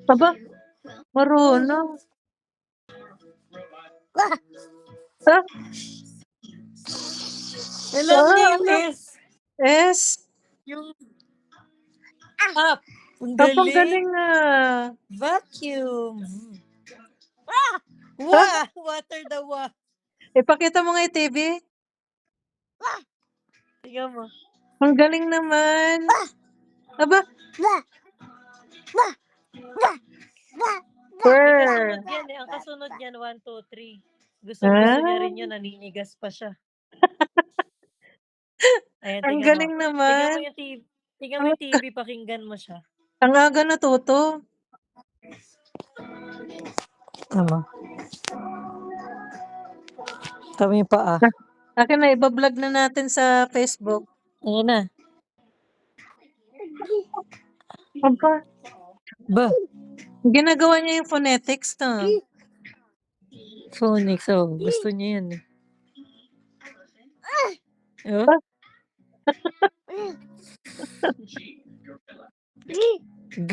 Aba, marunong. Ah, Alam niya yung ano? S. S? Yung up. Ang Ang galing. galing Vacuum. Ah, Wah! Water the wah. ipakita mo nga yung TV. Tingnan mo. Ang galing naman. Aba, purr. Yan eh. Ang kasunod yan, 1, 2, 3. Gusto niya rin yun. Naninigas pa siya. Ayan, Ang tingnan galing mo. naman. Tingnan mo yung TV. Tingnan mo yung TV, pakinggan mo siya. Ang aga natuto. Tama. Kami pa Akin na, ibablog na natin sa Facebook. Ayan na. Aba, Ba? ginagawa niya yung phonetics to. Phonics. Oh, gusto niya yan eh. Oh? G.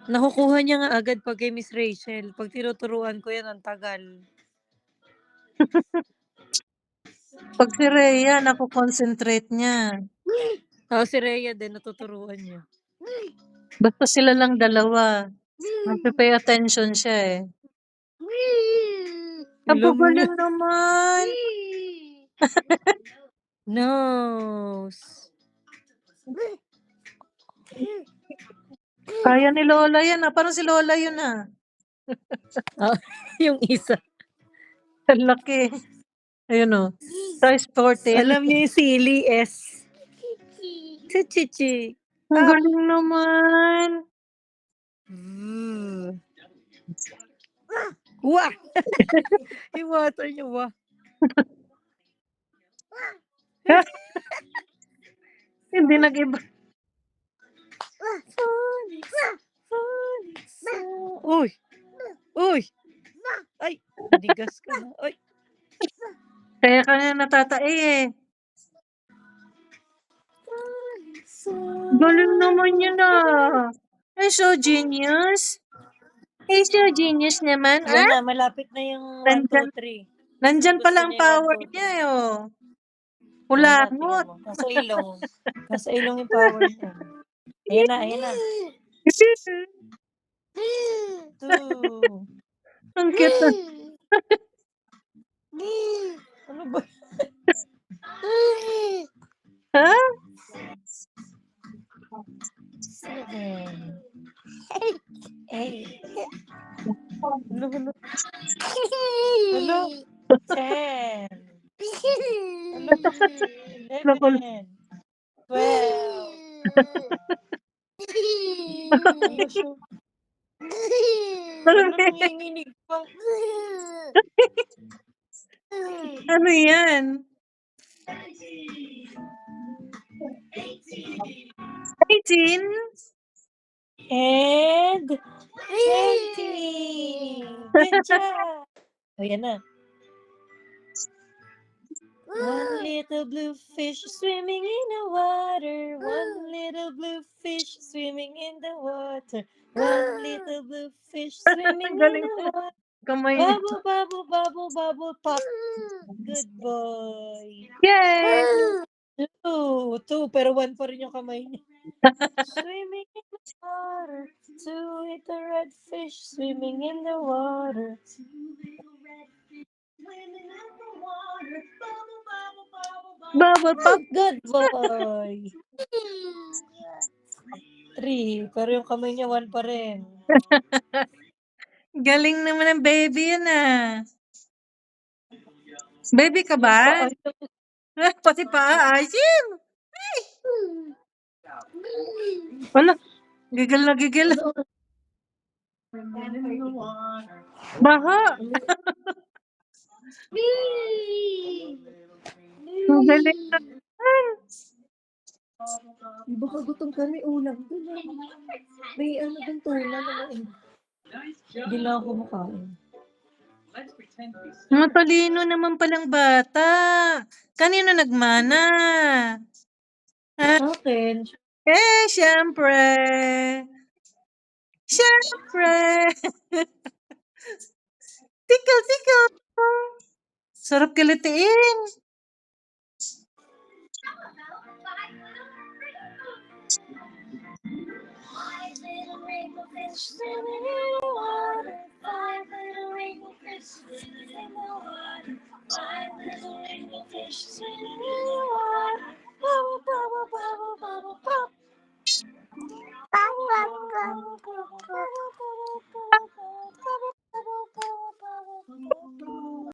Nakukuha niya nga agad pag kay Miss Rachel. Pag tinuturuan ko yan, ang tagal. Pag si Rhea, nakukonsentrate niya. Si Rhea din, natuturuan niya. Basta sila lang dalawa. Magpipay attention siya eh. Ang galing naman. Nose. Kaya ni Lola yan Parang si Lola yun Yung isa. Ang laki. Ayun o. Size 14. Alam niyo yung silly S. Si Chichi. Ang galing naman. Wah! Yung water niya, wah. Hindi nag-iba. Uy! Uy! Ay! Nigas ka na. Ay! Kaya ka na natatae eh. Galing naman yun Ay, so genius. Ay, so genius naman. Yan na, malapit na yung 1, 2, 3. Nandyan Gusto pala ang niya yung power 1, 2, 3. niya Kulangot. Nasa ilong. Nasa ilong yung power niya. Ayan na, ayan na. 2. Ang cute Ano ba? Ha? 7. 8. Ano? 10. 11. 12. Nanginginig pa. Ano yan? 18? And 20. Good job. Ayan na. One little blue fish swimming in the water. One little blue fish swimming in the water. One little blue fish swimming in the water. Kamay. Bubble, bubble, bubble, bubble, pop. Good boy. Yay! 2, pero 1 pa rin yung kamay niya. Swimming in the water. 2 little red fish swimming in the water. Bubble pop. Good boy. 3, pero yung kamay niya 1 pa rin. Galing naman ng baby yan Baby ka ba? Pati pa Asim! Ay! Wala. Gigil na gigil. Baha. Ang galing naman. Baka gutom kami ulam. May ano dun tuna naman. Hindi na ako makain. Matalino naman palang bata. Kanino nagmana? Akin. Eh, syempre. Syempre. Tickle, tickle. Sarap kilitiin. Five little rainbow fish swimming in the water. Five little rainbow fish swimming in the water. Five little rainbow fish swimming in the